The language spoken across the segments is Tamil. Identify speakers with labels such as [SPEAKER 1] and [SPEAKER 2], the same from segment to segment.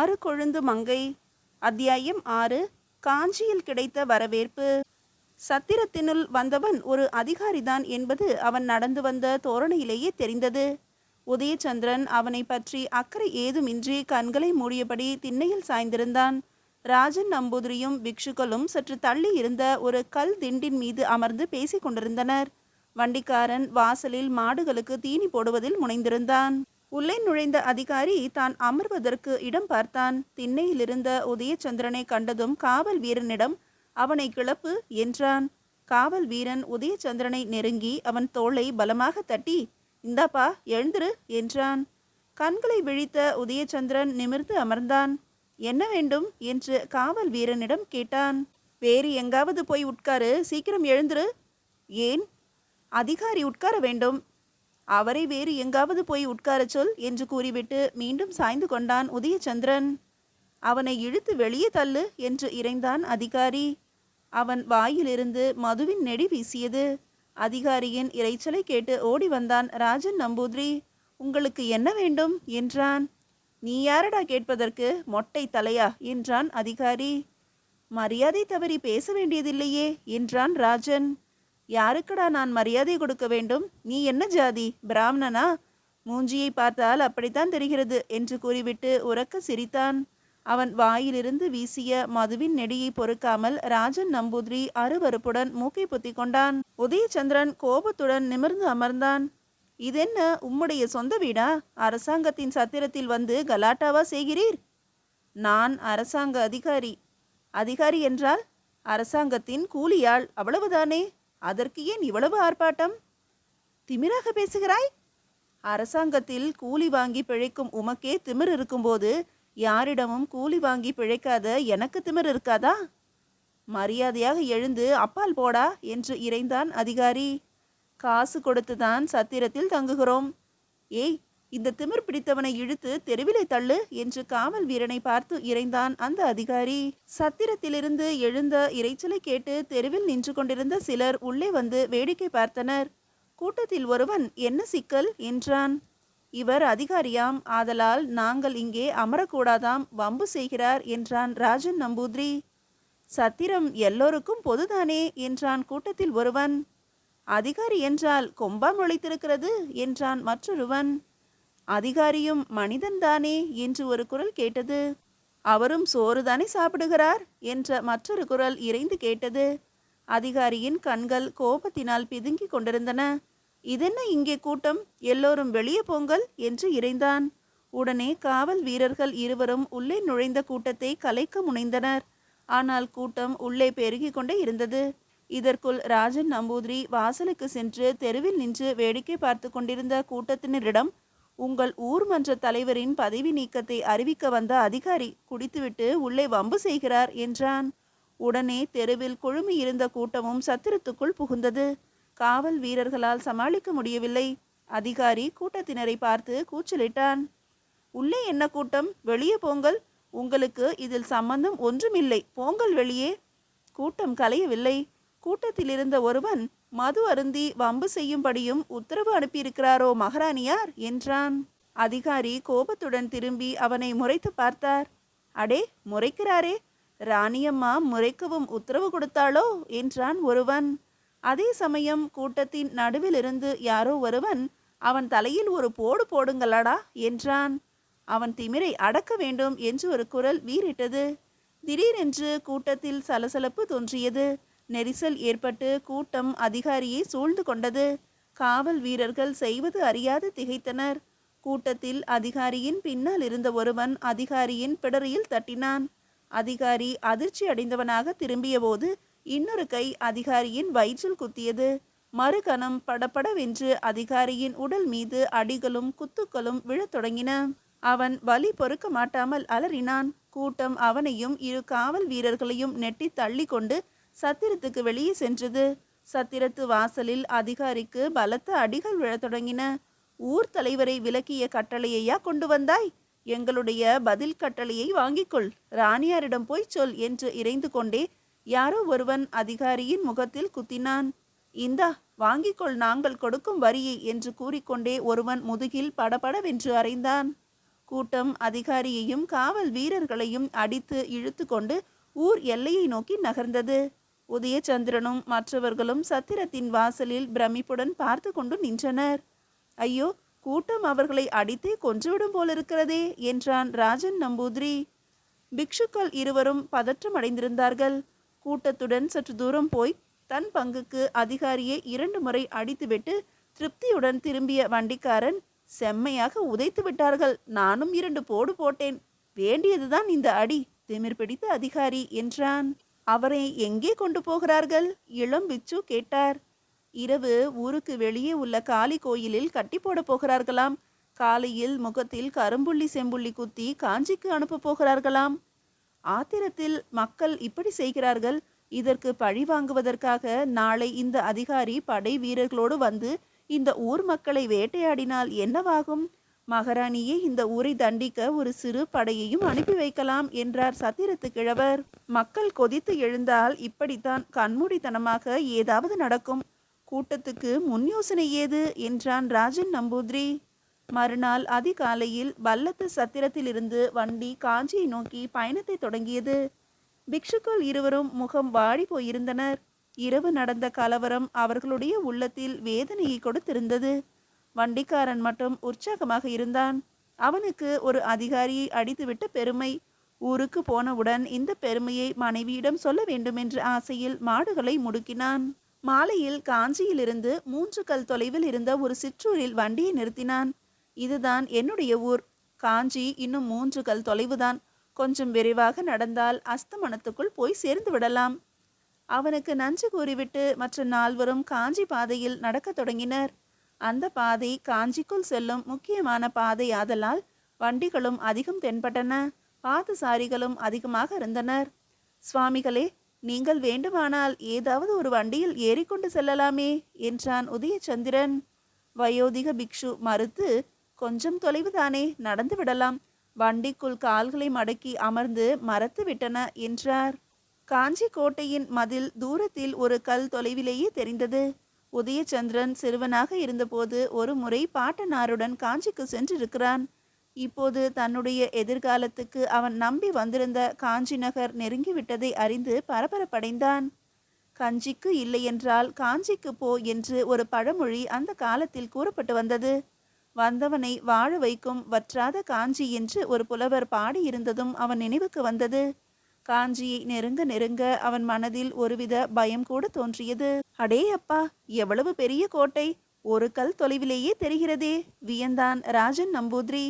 [SPEAKER 1] ஆறு கொழுந்து மங்கை. அத்தியாயம் 6. காஞ்சியில் கிடைத்த வரவேற்பு. சத்திரத்தினுள் வந்தவன் ஒரு அதிகாரிதான் என்பது அவன் நடந்து வந்த தோரணையிலேயே தெரிந்தது. உதயச்சந்திரன் அவனை பற்றி அக்கறை ஏதுமின்றி கண்களை மூடியபடி திண்ணையில் சாய்ந்திருந்தான். ராஜன் நம்பூதிரியும் பிக்ஷுக்களும் சற்று தள்ளி இருந்த ஒரு கல் திண்டின் மீது அமர்ந்து பேசிக் கொண்டிருந்தனர். வண்டிக்காரன் வாசலில் மாடுகளுக்கு தீனி போடுவதில் முனைந்திருந்தான். உள்ளே நுழைந்த அதிகாரி தான் அமர்வதற்கு இடம் பார்த்தான். திண்ணையிலிருந்த உதயச்சந்திரனை கண்டதும் காவல் வீரனிடம் அவனை கிளப்பு என்றான். காவல் வீரன் உதயச்சந்திரனை நெருங்கி அவன் தோளை பலமாக தட்டி, இந்தாப்பா எழுந்திரு என்றான். கண்களை விழித்த உதயச்சந்திரன் நிமிர்ந்து அமர்ந்தான். என்ன வேண்டும் என்று காவல் வீரனிடம் கேட்டான். வேறு எங்காவது போய் உட்காரு, சீக்கிரம் எழுந்திரு. ஏன்? அதிகாரி உட்கார வேண்டும். அவரை வேறு எங்காவது போய் உட்காரச் சொல் என்று கூறிவிட்டு மீண்டும் சாய்ந்து கொண்டான் உதயச்சந்திரன். அவனை இழுத்து வெளியே தள்ளு என்று இறைந்தான் அதிகாரி. அவன் வாயிலிருந்து மதுவின் நெடி வீசியது. அதிகாரியின் இறைச்சலை கேட்டு ஓடி வந்தான் ராஜன் நம்பூதிரி. உங்களுக்கு என்ன வேண்டும் என்றான். நீ யாரடா கேட்பதற்கு, மொட்டை தலையா என்றான் அதிகாரி. மரியாதை தவறி பேச வேண்டியதில்லையே என்றான் ராஜன். யாருக்கடா நான் மரியாதை கொடுக்க வேண்டும்? நீ என்ன ஜாதி, பிராமணனா? மூஞ்சியை பார்த்தால் அப்படித்தான் தெரிகிறது என்று கூறிவிட்டு உரக்க சிரித்தான். அவன் வாயிலிருந்து வீசிய மதுவின் நெடியை பொறுக்காமல் ராஜன் நம்பூதிரி அருவருப்புடன் மூக்கை பொத்தி கொண்டான். உதயச்சந்திரன் கோபத்துடன் நிமிர்ந்து அமர்ந்தான். இதென்ன உம்முடைய சொந்த வீடா? அரசாங்கத்தின் சத்திரத்தில் வந்து கலாட்டாவா செய்கிறீர்? நான் அரசாங்க அதிகாரி. அதிகாரி என்றால் அரசாங்கத்தின் கூலியாள், அவ்வளவுதானே? அதற்கு ஏன் இவ்வளவு ஆர்ப்பாட்டம்? திமிராக பேசுகிறாய். அரசாங்கத்தில் கூலி வாங்கி பிழைக்கும் உமக்கே திமிர் இருக்கும்போது யாரிடமும் கூலி வாங்கி பிழைக்காத எனக்கு திமிர் இருக்காதா? மரியாதையாக எழுந்து அப்பால் போடா என்று இறைந்தான் அதிகாரி. காசு கொடுத்துதான் சத்திரத்தில் தங்குகிறோம். ஏய், இந்த திமிர் பிடித்தவனை இழுத்து தெருவிலை தள்ளு என்று காவல் வீரனை பார்த்து இறைந்தான் அந்த அதிகாரி. சத்திரத்திலிருந்து எழுந்த இறைச்சலை கேட்டு தெருவில் நின்று கொண்டிருந்த சிலர் உள்ளே வந்து வேடிக்கை பார்த்தனர். கூட்டத்தில் ஒருவன், என்ன சிக்கல் என்றான். இவர் அதிகாரியாம், ஆதலால் நாங்கள் இங்கே அமரக்கூடாதாம், வம்பு செய்கிறார் என்றான் ராஜன் நம்பூதிரி. சத்திரம் எல்லோருக்கும் பொதுதானே என்றான் கூட்டத்தில் ஒருவன். அதிகாரி என்றால் கொம்பா முளைத்திருக்கிறது என்றான் மற்றொருவன். அதிகாரியும் மனிதன்தானே என்று ஒரு குரல் கேட்டது. அவரும் சோறுதானே சாப்பிடுகிறார் என்ற மற்றொரு குரல் இறைந்து கேட்டது. அதிகாரியின் கண்கள் கோபத்தினால் பிதுங்கி கொண்டிருந்தன. இதென்ன இங்கே கூட்டம், எல்லோரும் வெளியே போங்கள் என்று இறைந்தான். உடனே காவல் வீரர்கள் இருவரும் உள்ளே நுழைந்த கூட்டத்தை கலைக்க முனைந்தனர். ஆனால் கூட்டம் உள்ளே பெருகி கொண்டே இருந்தது. இதற்குள் ராஜன் நம்பூதிரி வாசலுக்கு சென்று தெருவில் நின்று வேடிக்கை பார்த்து கொண்டிருந்த கூட்டத்தினரிடம், உங்கள் ஊர் மன்ற தலைவரின் பதவி நீக்கத்தை அறிவிக்க வந்த அதிகாரி குடித்துவிட்டு உள்ளே வம்பு செய்கிறார் என்றான். உடனே தெருவில் குழுமி இருந்த கூட்டமும் சத்திரத்துக்குள் புகுந்தது. காவல் வீரர்களால் சமாளிக்க முடியவில்லை. அதிகாரி கூட்டத்தினரை பார்த்து கூச்சலிட்டான். உள்ளே என்ன கூட்டம், வெளியே போங்கள். உங்களுக்கு இதில் சம்பந்தம் ஒன்றுமில்லை, போங்கள் வெளியே. கூட்டம் கலையவில்லை. கூட்டத்தில் இருந்த ஒருவன், மது அருந்தி வம்பு செய்யும்படியும் உத்தரவு அனுப்பியிருக்கிறாரோ மகாராணியார் என்றான். அதிகாரி கோபத்துடன் திரும்பி அவனை முறைத்து பார்த்தார். அடே, முறைக்கிறாரே, ராணியம்மா முறைக்கவும் உத்தரவு கொடுத்தாளோ என்றான் ஒருவன். அதே சமயம் கூட்டத்தின் நடுவிலிருந்து யாரோ ஒருவன், அவன் தலையில் ஒரு போடு போடுங்களடா என்றான். அவன் திமிரை அடக்க வேண்டும் என்று ஒரு குரல் வீறிட்டது. திடீரென்று கூட்டத்தில் சலசலப்பு தோன்றியது. நெரிசல் ஏற்பட்டு கூட்டம் அதிகாரியை சூழ்ந்து கொண்டது. காவல் வீரர்கள் செய்வது அறியாது திகைத்தனர். கூட்டத்தில் அதிகாரியின் பின்னால் இருந்த ஒருவன் அதிகாரியின் பிடரியில் தட்டினான். அதிகாரி அதிர்ச்சி அடைந்தவனாக திரும்பிய போது இன்னொரு கை அதிகாரியின் வயிற்றில் குத்தியது. மறுகணம் படபடவென்று அதிகாரியின் உடல் மீது அடிகளும் குத்துக்களும் விழத் தொடங்கின. அவன் வலி பொறுக்க மாட்டாமல் அலறினான். கூட்டம் அவனையும் இரு காவல் வீரர்களையும் நெட்டி தள்ளி கொண்டு சத்திரத்துக்கு வெளியே சென்றது. சத்திரத்து வாசலில் அதிகாரிக்கு பலத்த அடிகள் விழத் தொடங்கின. ஊர் தலைவரை விலக்கிய கட்டளையையா கொண்டு வந்தாய்? எங்களுடைய பதில் கட்டளையை வாங்கிக்கொள், ராணியாரிடம் போய் சொல் என்று இறைந்து கொண்டே யாரோ ஒருவன் அதிகாரியின் முகத்தில் குத்தினான். இந்தா வாங்கிக்கொள், நாங்கள் கொடுக்கும் வரியை என்று கூறிக்கொண்டே ஒருவன் முதுகில் படபடவென்று அறைந்தான். கூட்டம் அதிகாரியையும் காவல் வீரர்களையும் அடித்து இழுத்து கொண்டு ஊர் எல்லையை நோக்கி நகர்ந்தது. உதயச்சந்திரனும் மற்றவர்களும் சத்திரத்தின் வாசலில் பிரமிப்புடன் பார்த்து கொண்டு நின்றனர். ஐயோ, கூட்டம் அவர்களை அடித்தே கொன்றுவிடும் போலிருக்கிறதே என்றான் ராஜன் நம்பூதிரி. பிக்ஷுக்கள் இருவரும் பதற்றமடைந்திருந்தார்கள். கூட்டத்துடன் சற்று தூரம் போய் தன் பங்குக்கு அதிகாரியை 2 முறை அடித்துவிட்டு திருப்தியுடன் திரும்பிய வண்டிக்காரன், செம்மையாக உதைத்து விட்டார்கள், நானும் 2 போடு போட்டேன், வேண்டியதுதான் இந்த அடி, திமிர் பிடித்த அதிகாரி என்றான். அவரை எங்கே கொண்டு போகிறார்கள்? இளம் பிச்சு கேட்டார். இரவு ஊருக்கு வெளியே உள்ள காளி கோயிலில் கட்டி போட போகிறார்களாம். காலையில் முகத்தில் கரும்புள்ளி செம்புள்ளி குத்தி காஞ்சிக்கு அனுப்ப போகிறார்களாம். ஆத்திரத்தில் மக்கள் இப்படி செய்கிறார்கள். இதற்கு பழி வாங்குவதற்காக நாளை இந்த அதிகாரி படை வீரர்களோடு வந்து இந்த ஊர் மக்களை வேட்டையாடினால் என்னவாகும்? மகாராணியே இந்த ஊரை தண்டிக்க ஒரு சிறு படையையும் அனுப்பி வைக்கலாம் என்றார் சத்திரத்து கிழவர். மக்கள் கொதித்து எழுந்தால் இப்படித்தான் கண்மூடித்தனமாக ஏதாவது நடக்கும். கூட்டத்துக்கு முன் யோசனை ஏது என்றான் ராஜன் நம்பூதிரி. மறுநாள் அதிகாலையில் வல்லத்து சத்திரத்திலிருந்து வண்டி காஞ்சியை நோக்கி பயணத்தை தொடங்கியது. பிக்ஷுக்கள் இருவரும் முகம் வாடி போயிருந்தனர். இரவு நடந்த கலவரம் அவர்களுடைய உள்ளத்தில் வேதனையை கொடுத்திருந்தது. வண்டிக்காரன் மட்டும் உற்சாகமாக இருந்தான். அவனுக்கு ஒரு அதிகாரியை அடித்துவிட்ட பெருமை. ஊருக்கு போனவுடன் இந்த பெருமையை மனைவியிடம் சொல்ல வேண்டுமென்ற ஆசையில் மாடுகளை முடுக்கினான். மாலையில் காஞ்சியிலிருந்து 3 கல் தொலைவில் இருந்த ஒரு சிற்றூரில் வண்டியை நிறுத்தினான். இதுதான் என்னுடைய ஊர். காஞ்சி இன்னும் 3 கல் தொலைவுதான். கொஞ்சம் விரைவாக நடந்தால் அஸ்தமனத்துக்குள் போய் சேர்ந்து விடலாம். அவனுக்கு நஞ்சு கூறிவிட்டு மற்ற 4வரும் காஞ்சி பாதையில் நடக்கத் தொடங்கினர். அந்த பாதை காஞ்சிக்குள் செல்லும் முக்கியமான பாதை ஆதலால் வண்டிகளும் அதிகம் தென்பட்டன. பாதசாரிகளும் அதிகமாக இருந்தனர். சுவாமிகளே, நீங்கள் வேண்டுமானால் ஏதாவது ஒரு வண்டியில் ஏறிக்கொண்டு செல்லலாமே என்றான் உதயச்சந்திரன். வயோதிக பிக்ஷு மறுத்து, கொஞ்சம் தொலைவுதானே, நடந்து விடலாம், வண்டிக்குள் கால்களை மடக்கி அமர்ந்து மரத்து விட்டன என்றார். காஞ்சி கோட்டையின் மதில் தூரத்தில் ஒரு கல் தொலைவிலேயே தெரிந்தது. உதயச்சந்திரன் சிறுவனாக இருந்தபோது ஒரு முறை பாட்டனாருடன் காஞ்சிக்கு சென்றிருக்கிறான். இப்போது தன்னுடைய எதிர்காலத்துக்கு அவன் நம்பி வந்திருந்த காஞ்சி நகர் நெருங்கிவிட்டதை அறிந்து பரபரப்படைந்தான். கஞ்சிக்கு இல்லையென்றால் காஞ்சிக்கு போ என்று ஒரு பழமொழி அந்த காலத்தில் கூறப்பட்டு வந்தது. வந்தவனை வாழ வைக்கும் வற்றாத காஞ்சி என்று ஒரு புலவர் பாடியிருந்ததும் அவன் நினைவுக்கு வந்தது. காஞ்சியை நெருங்க நெருங்க அவன் மனதில் ஒருவித பயம் கூட தோன்றியது. அடே அப்பா, எவ்வளவு பெரிய கோட்டை, ஒரு கல் தொலைவிலேயே தெரிகிறதே, வியந்தான் ராஜன் நம்பூதிரி.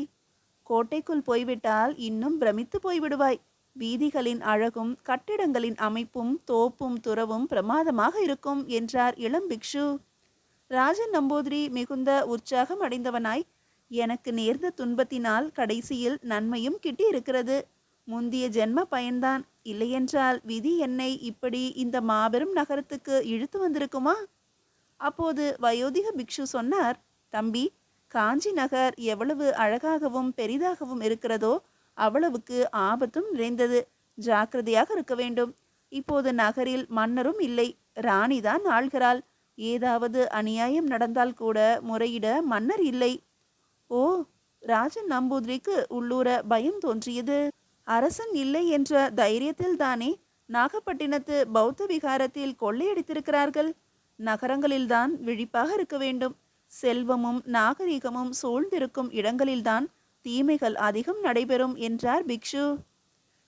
[SPEAKER 1] கோட்டைக்குள் போய்விட்டால் இன்னும் பிரமித்து போய்விடுவாய். வீதிகளின் அழகும் கட்டிடங்களின் அமைப்பும் தோப்பும் துறவும் பிரமாதமாக இருக்கும் என்றார் இளம் பிக்ஷு. ராஜன் நம்பூதிரி மிகுந்த உற்சாகம் அடைந்தவனாய், எனக்கு நேர்ந்த துன்பத்தினால் கடைசியில் நன்மையும் கிட்டி இருக்கிறது. முந்திய ஜென்ம பயன்தான், இல்லையென்றால் விதி என்னை இப்படி இந்த மாபெரும் நகரத்துக்கு இழுத்து வந்திருக்குமா? அப்போது வயோதிக பிக்ஷு சொன்னார், தம்பி, காஞ்சி நகர் எவ்வளவு அழகாகவும் பெரிதாகவும் இருக்கிறதோ அவ்வளவுக்கு ஆபத்தும் நிறைந்தது. ஜாக்கிரதையாக இருக்க வேண்டும். இப்போது நகரில் மன்னரும் இல்லை, ராணிதான் ஆள்கிறாள். ஏதாவது அநியாயம் நடந்தால் கூட முறையிட மன்னர் இல்லை. ஓ, ராஜன் நம்பூதிரிக்கு உள்ளூர பயம் தோன்றியது. அரசன் இல்லை என்ற தைரியத்தில் தானே நாகப்பட்டினத்து பௌத்த விகாரத்தில் கொள்ளையடித்திருக்கிறார்கள். நகரங்களில்தான் விழிப்பாக இருக்க வேண்டும். செல்வமும் நாகரிகமும் சூழ்ந்திருக்கும் இடங்களில்தான் தீமைகள் அதிகம் நடைபெறும் என்றார் பிக்ஷு.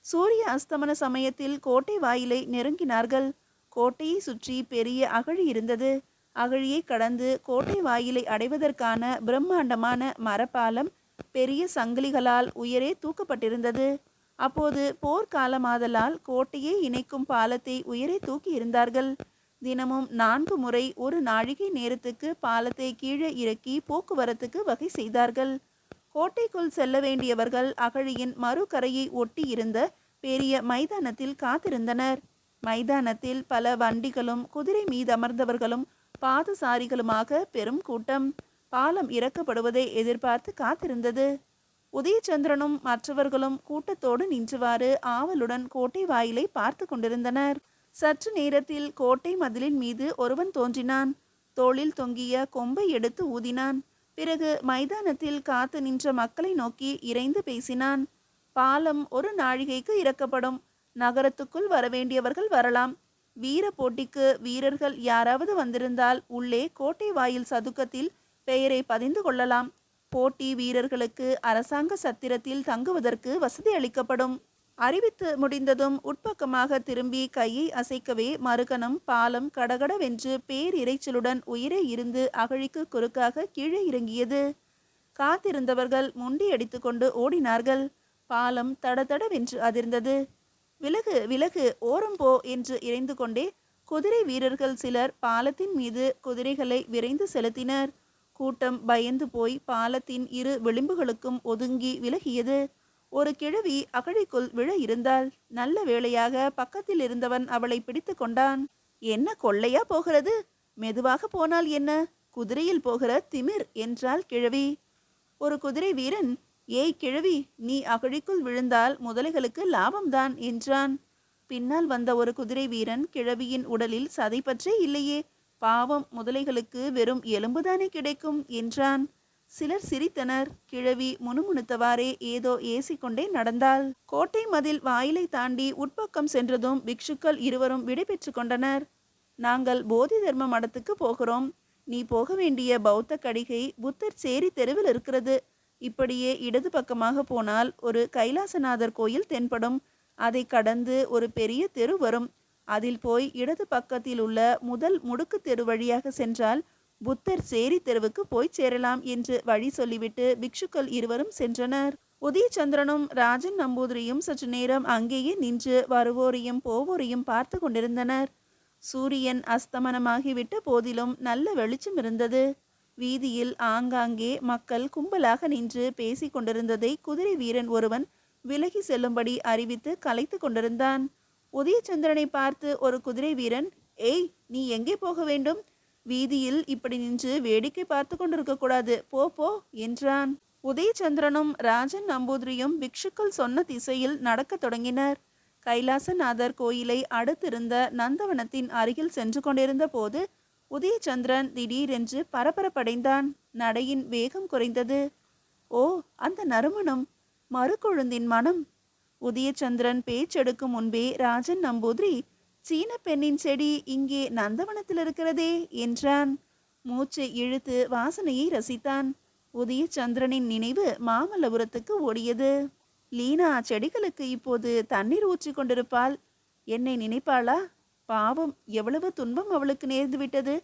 [SPEAKER 1] சூரிய அஸ்தமன சமயத்தில் கோட்டை வாயிலை நெருங்கினார்கள். கோட்டையை சுற்றி பெரிய அகழி இருந்தது. அகழியை கடந்து கோட்டை வாயிலை அடைவதற்கான பிரம்மாண்டமான மரப்பாலம் பெரிய சங்கிலிகளால் உயரே தூக்கப்பட்டிருந்தது. அப்போது போர்க்காலமாதலால் கோட்டையை இணைக்கும் பாலத்தை உயரே தூக்கி இருந்தார்கள். தினமும் 4 முறை ஒரு நாழிகை நேரத்துக்கு பாலத்தை கீழே இறக்கி போக்குவரத்துக்கு வகை செய்தார்கள். கோட்டைக்குள் செல்ல வேண்டியவர்கள் அகழியின் மறுகரையை ஒட்டி இருந்த பெரிய மைதானத்தில் காத்திருந்தனர். மைதானத்தில் பல வண்டிகளும் குதிரை மீதமர்ந்தவர்களும் பாதசாரிகளுமாக பெரும் கூட்டம் பாலம் இறக்கப்படுவதை எதிர்பார்த்து காத்திருந்தது. உதயச்சந்திரனும் மற்றவர்களும் கூட்டத்தோடு நின்றவாறு ஆவலுடன் கோட்டை வாயிலை பார்த்து கொண்டிருந்தனர். சற்று நேரத்தில் கோட்டை மதிலின் மீது ஒருவன் தோன்றினான். தோளில் தொங்கிய கொம்பை எடுத்து ஊதினான். பிறகு மைதானத்தில் காத்து நின்ற மக்களை நோக்கி இறைந்து பேசினான். பாலம் ஒரு நாழிகைக்கு இறக்கப்படும். நகரத்துக்குள் வரவேண்டியவர்கள் வரலாம். வீர போட்டிக்கு வீரர்கள் யாராவது வந்திருந்தால் உள்ளே கோட்டை வாயில் சதுக்கத்தில் பெயரை பதிந்து கொள்ளலாம். போட்டி வீரர்களுக்கு அரசாங்க சத்திரத்தில் தங்குவதற்கு வசதி அளிக்கப்படும். அறிவித்து முடிந்ததும் உட்பக்கமாக திரும்பி கையை அசைக்கவே மறுகணம் பாலம் கடகடவென்று பேரிரைச்சலுடன் உயிரே இருந்து அகழிக்கு குறுக்காக கீழே இறங்கியது. காத்திருந்தவர்கள் முண்டி அடித்துக்கொண்டு ஓடினார்கள். பாலம் தடதடவென்று அதிர்ந்தது. விலகு விலகு, ஓரம் போ என்று இறைந்து கொண்டே குதிரை வீரர்கள் சிலர் பாலத்தின் மீது குதிரைகளை விரைந்து செலுத்தினர். கூட்டம் பயந்து போய் பாலத்தின் இரு விளிம்புகளுக்கும் ஒதுங்கி விலகியது. ஒரு கிழவி அகழிக்குள் விழ இருந்தாள். நல்ல வேளையாக பக்கத்தில் இருந்தவன் அவளை பிடித்து கொண்டான். என்ன கொள்ளையா போகிறது? மெதுவாக போனால் என்ன, குதிரையில் போகிற திமிர் என்றாள் கிழவி. ஒரு குதிரை வீரன், ஏய் கிழவி, நீ அகழிக்குள் விழுந்தால் முதலைகளுக்கு லாபம்தான் என்றான். பின்னால் வந்த ஒரு குதிரை வீரன், கிழவியின் உடலில் சதை பற்றே இல்லையே, பாவம், முதலைகளுக்கு வெறும் எலும்புதானே கிடைக்கும் என்றான். சிலர் சிரித்தனர். கிழவி முணுமுணுத்தவாறே ஏதோ ஏசிக்கொண்டே நடந்தாள். கோட்டை மதில் வாயிலை தாண்டி உட்பக்கம் சென்றதும் பிக்ஷுக்கள் இருவரும் விடை பெற்று கொண்டனர். நாங்கள் போதி தர்ம மடத்துக்கு போகிறோம். நீ போக வேண்டிய பௌத்த கடிகை புத்தர் சேரி தெருவில் இருக்கிறது. இப்படியே இடது பக்கமாக போனால் ஒரு கைலாசநாதர் கோயில் தென்படும். அதை கடந்து ஒரு பெரிய தெரு வரும். அதில் போய் இடது பக்கத்தில் உள்ள முதல் முடுக்கு தெரு வழியாக சென்றால் புத்தர் சேரி தெருவுக்கு போய் சேரலாம் என்று வழி சொல்லிவிட்டு பிக்ஷுக்கள் இருவரும் சென்றனர். உதயச்சந்திரனும் ராஜன் நம்பூதிரியும் சற்று நேரம் அங்கேயே நின்று வருவோரையும் போவோரையும் பார்த்து கொண்டிருந்தனர். சூரியன் அஸ்தமனமாகிவிட்ட போதிலும் நல்ல வெளிச்சம் இருந்தது. வீதியில் ஆங்காங்கே மக்கள் கும்பலாக நின்று பேசி கொண்டிருந்ததை குதிரை வீரன் ஒருவன் விலகி செல்லும்படி அறிவித்து கலைத்து கொண்டிருந்தான். உதயச்சந்திரனை பார்த்து ஒரு குதிரை வீரன், ஏய், நீ எங்கே போக வேண்டும்? வீதியில் இப்படி நின்று வேடிக்கை பார்த்து கொண்டிருக்க கூடாது, போ போ என்றான். உதயச்சந்திரனும் ராஜன் நம்பூதிரியும் பிக்ஷுக்கள் சொன்ன திசையில் நடக்கத் தொடங்கினர். கைலாசநாதர் கோயிலை அடுத்திருந்த நந்தவனத்தின் அருகில் சென்று கொண்டிருந்த போது உதயச்சந்திரன் திடீரென்று பரபரப்படைந்தான். நடையின் வேகம் குறைந்தது. ஓ, அந்த நறுமணம், மறுக்குழுந்தின் மனம். உதயச்சந்திரன் பேச்செடுக்கும் முன்பே ராஜன் நம்பூதிரி, சீன பெண்ணின் செடி இங்கே நந்தவனத்தில் இருக்கிறதே என்றான். மூச்சை இழுத்து வாசனையை ரசித்தான். உதயச்சந்திரனின் நினைவு மாமல்லபுரத்துக்கு ஓடியது. லீனா செடிகளுக்கு இப்போது தண்ணீர் ஊற்றி கொண்டிருப்பாள். என்னை நினைப்பாளா? பாவம், எவ்வளவு துன்பம் அவளுக்கு நேர்ந்துவிட்டது.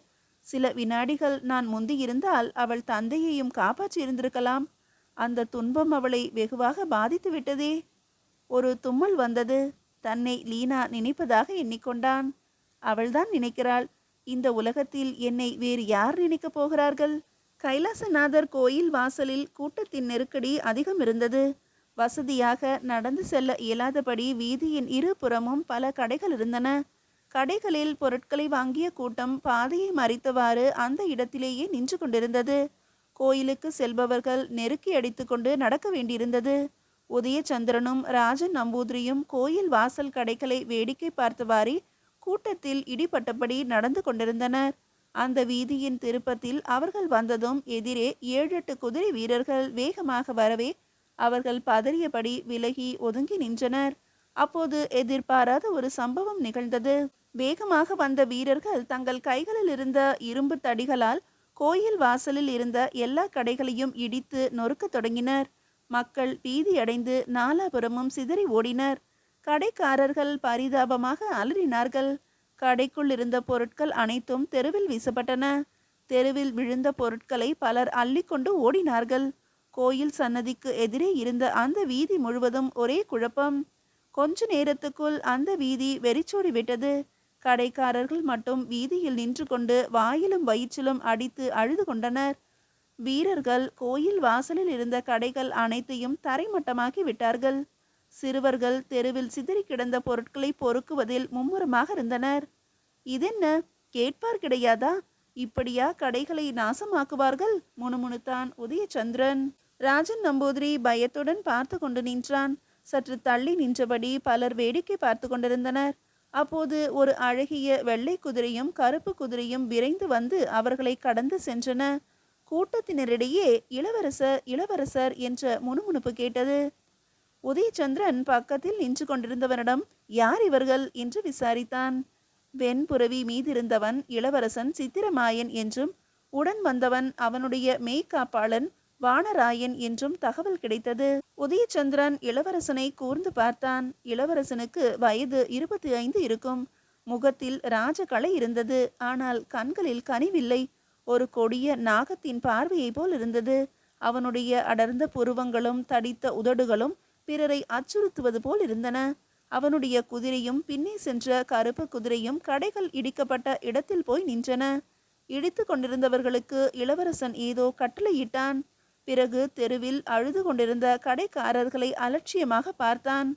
[SPEAKER 1] சில வினாடிகள் நான் முந்தியிருந்தால் அவள் தந்தையையும் காப்பாற்றி இருந்திருக்கலாம். அந்த துன்பம் அவளை வெகுவாக பாதித்து விட்டதே. ஒரு தும்மல் வந்தது. தன்னை லீனா நினைப்பதாக எண்ணிக்கொண்டான். அவள்தான் நினைக்கிறாள். இந்த உலகத்தில் என்னை வேறு யார் நினைக்கப் போகிறார்கள்? கைலாசநாதர் கோயில் வாசலில் கூட்டத்தின் நெருக்கடி அதிகம் இருந்தது. வசதியாக நடந்து செல்ல இயலாதபடி வீதியின் இரு புறமும் பல கடைகள் இருந்தன. கடைகளில் பொருட்களை வாங்கிய கூட்டம் பாதையை மறித்தவாறு அந்த இடத்திலேயே நின்று கொண்டிருந்தது. கோயிலுக்கு செல்பவர்கள் நெருக்கி அடித்து கொண்டு நடக்க வேண்டியிருந்தது. உதயச்சந்திரனும் ராஜன் நம்பூதிரியும் கோயில் வாசல் கடைகளை வேடிக்கை பார்த்தவாறே கூட்டத்தில் இடிபட்டபடி நடந்து கொண்டிருந்தனர். அந்த வீதியின் திருப்பத்தில் அவர்கள் வந்ததும் எதிரே 7-8 குதிரை வீரர்கள் வேகமாக வரவே அவர்கள் பதறியபடி விலகி ஒதுங்கி நின்றனர். அப்போது எதிர்பாராத ஒரு சம்பவம் நிகழ்ந்தது. வேகமாக வந்த வீரர்கள் தங்கள் கைகளில் இருந்த இரும்பு தடிகளால் கோயில் வாசலில் இருந்த எல்லா கடைகளையும் இடித்து நொறுக்க தொடங்கினர். மக்கள் பீதியடைந்து நாலாபுரமும் சிதறி ஓடினர். கடைக்காரர்கள் பரிதாபமாக அலறினார்கள். கடைக்குள் இருந்த பொருட்கள் அனைத்தும் தெருவில் வீசப்பட்டன. தெருவில் விழுந்த பொருட்களை பலர் அள்ளிக்கொண்டு ஓடினார்கள். கோயில் சன்னதிக்கு எதிரே இருந்த அந்த வீதி முழுவதும் ஒரே குழப்பம். கொஞ்ச நேரத்துக்குள் அந்த வீதி வெறிச்சோடி விட்டது. கடைக்காரர்கள் மட்டும் வீதியில் நின்று கொண்டு வாயிலும் வயிற்றிலும் அடித்து அழுது கொண்டனர். வீரர்கள் கோயில் வாசலில் இருந்த கடைகள் அனைத்தையும் தரைமட்டமாக்கி விட்டார்கள். சிறுவர்கள் தெருவில் சிதறி கிடந்த பொருட்களை பொறுக்குவதில் மும்முரமாக இருந்தனர். இதென்ன, கேட்பார் கிடையாதா? இப்படியா கடைகளை நாசமாக்குவார்கள்? முணுமுணுத்தான் உதயச்சந்திரன். ராஜன் நம்பூதிரி பயத்துடன் பார்த்து கொண்டு நின்றான். சற்று தள்ளி நின்றபடி பலர் வேடிக்கை பார்த்து கொண்டிருந்தனர். அப்போது ஒரு அழகிய வெள்ளை குதிரையும் கருப்பு குதிரையும் விரைந்து வந்து அவர்களை கடந்து சென்றன. கூட்டத்தினரிடையே இளவரசர் இளவரசர் என்ற முணுமுணுப்பு கேட்டது. உதயச்சந்திரன் பக்கத்தில் நின்று கொண்டிருந்தவனிடம் யார் இவர்கள் என்று விசாரித்தான். வெண்புறவி மீதிருந்தவன் இளவரசன் சித்திரமாயன் என்றும் உடன் வந்தவன் அவனுடைய மெய்காப்பாளன் வானராயன் என்றும் தகவல் கிடைத்தது. உதயச்சந்திரன் இளவரசனை கூர்ந்து பார்த்தான். இளவரசனுக்கு வயது 25 இருக்கும். முகத்தில் ராஜகலை இருந்தது. ஆனால் கண்களில் கனிவில்லை. ஒரு கொடிய நாகத்தின் பார்வையை போல் இருந்தது. அவனுடைய அடர்ந்த புருவங்களும் தடித்த உதடுகளும் பிறரை அச்சுறுத்துவது போல் இருந்தன. அவனுடைய குதிரையும் பின்னே சென்ற கருப்பு குதிரையும் கடைகள் இடிக்கப்பட்ட இடத்தில் போய் நின்றன. இடித்து கொண்டிருந்தவர்களுக்கு இளவரசன் ஏதோ கட்டளையிட்டான். பிறகு தெருவில் அழுது கொண்டிருந்த கடைக்காரர்களை அலட்சியமாக பார்த்தான்.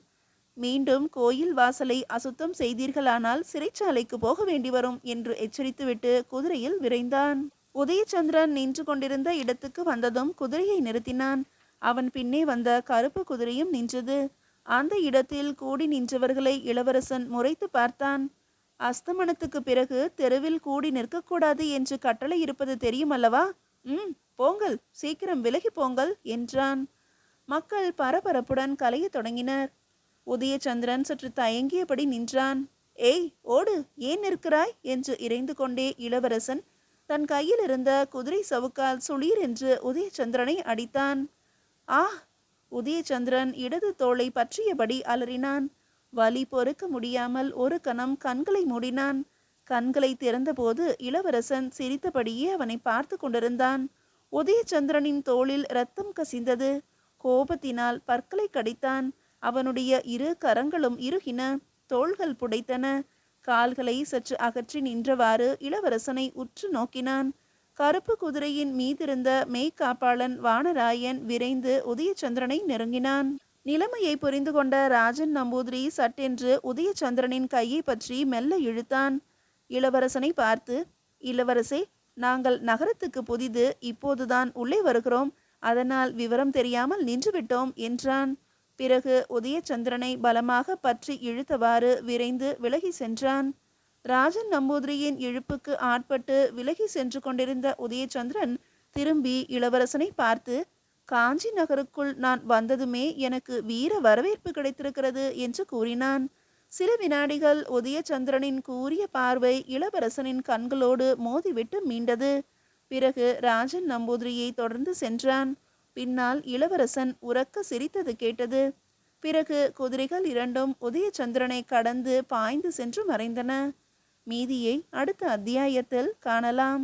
[SPEAKER 1] மீண்டும் கோயில் வாசலை அசுத்தம் செய்தீர்களானால் சிறைச்சாலைக்கு போக வேண்டி வரும் என்று எச்சரித்துவிட்டு குதிரையில் விரைந்தான். உதயச்சந்திரன் நின்று கொண்டிருந்த இடத்துக்கு வந்ததும் குதிரையை நிறுத்தினான். அவன் பின்னே வந்த கருப்பு குதிரையும் நின்றது. அந்த இடத்தில் கூடி நின்றவர்களை இளவரசன் முறைத்து பார்த்தான். அஸ்தமனத்துக்கு பிறகு தெருவில் கூடி நிற்கக்கூடாது என்று கட்டளை இருப்பது தெரியும் அல்லவா? போங்கள், சீக்கிரம் விலகி போங்கள் என்றான். மக்கள் பரபரப்புடன் கலைய தொடங்கினர். உதயச்சந்திரன் சற்று தயங்கியபடி நின்றான். ஏய், ஓடு, ஏன் நிற்கிறாய் என்று இறைந்து கொண்டே இளவரசன் தன் கையில் இருந்த குதிரை சவுக்கால் சுளீர் என்று உதயச்சந்திரனை அடித்தான். ஆ! உதயச்சந்திரன் இடது தோளை பற்றியபடி அலறினான். வலி பொறுக்க முடியாமல் ஒரு கணம் கண்களை மூடினான். கண்களை திறந்தபோது இளவரசன் சிரித்தபடியே அவனை பார்த்து கொண்டிருந்தான். உதயச்சந்திரனின் தோளில் இரத்தம் கசிந்தது. கோபத்தினால் பற்களை கடித்தான். அவனுடைய இரு கரங்களும் இறுகின. தோள்கள் புடைத்தன. கால்களை சற்று அகற்றி நின்றவாறு இளவரசனை உற்று நோக்கினான். கருப்பு குதிரையின் மீதிருந்த மெய்காப்பாளன் வானராயன் விரைந்து உதயச்சந்திரனை நெருங்கினான். நிலைமையை புரிந்து கொண்ட ராஜன் நம்பூதிரி சட்டென்று உதயச்சந்திரனின் கையை பற்றி மெல்ல இழுத்தான். இளவரசனை பார்த்து, இளவரசே, நாங்கள் நகரத்துக்கு புதிது, இப்போதுதான் உள்ளே வருகிறோம், அதனால் விவரம் தெரியாமல் நின்றுவிட்டோம் என்றான். பிறகு உதயச்சந்திரனை பலமாக பற்றி இழுத்தவாறு விரைந்து விலகி சென்றான். ராஜன் நம்பூதிரியின் இழுப்புக்கு ஆட்பட்டு விலகி சென்று கொண்டிருந்த உதயச்சந்திரன் திரும்பி இளவரசனை பார்த்து, காஞ்சி நகருக்குள் நான் வந்ததுமே எனக்கு வீர வரவேற்பு கிடைத்திருக்கிறது என்று கூறினான். சில வினாடிகள் உதயச்சந்திரனின் கூரிய பார்வை இளவரசனின் கண்களோடு மோதிவிட்டு மீண்டது. பிறகு ராஜன் நம்பூதிரியை தொடர்ந்து சென்றான். பின்னால் இளவரசன் உரக்க சிரித்தது கேட்டது. பிறகு குதிரைகள் இரண்டும் உதயச்சந்திரனை கடந்து பாய்ந்து சென்று மறைந்தன. மீதியை அடுத்த அத்தியாயத்தில் காணலாம்.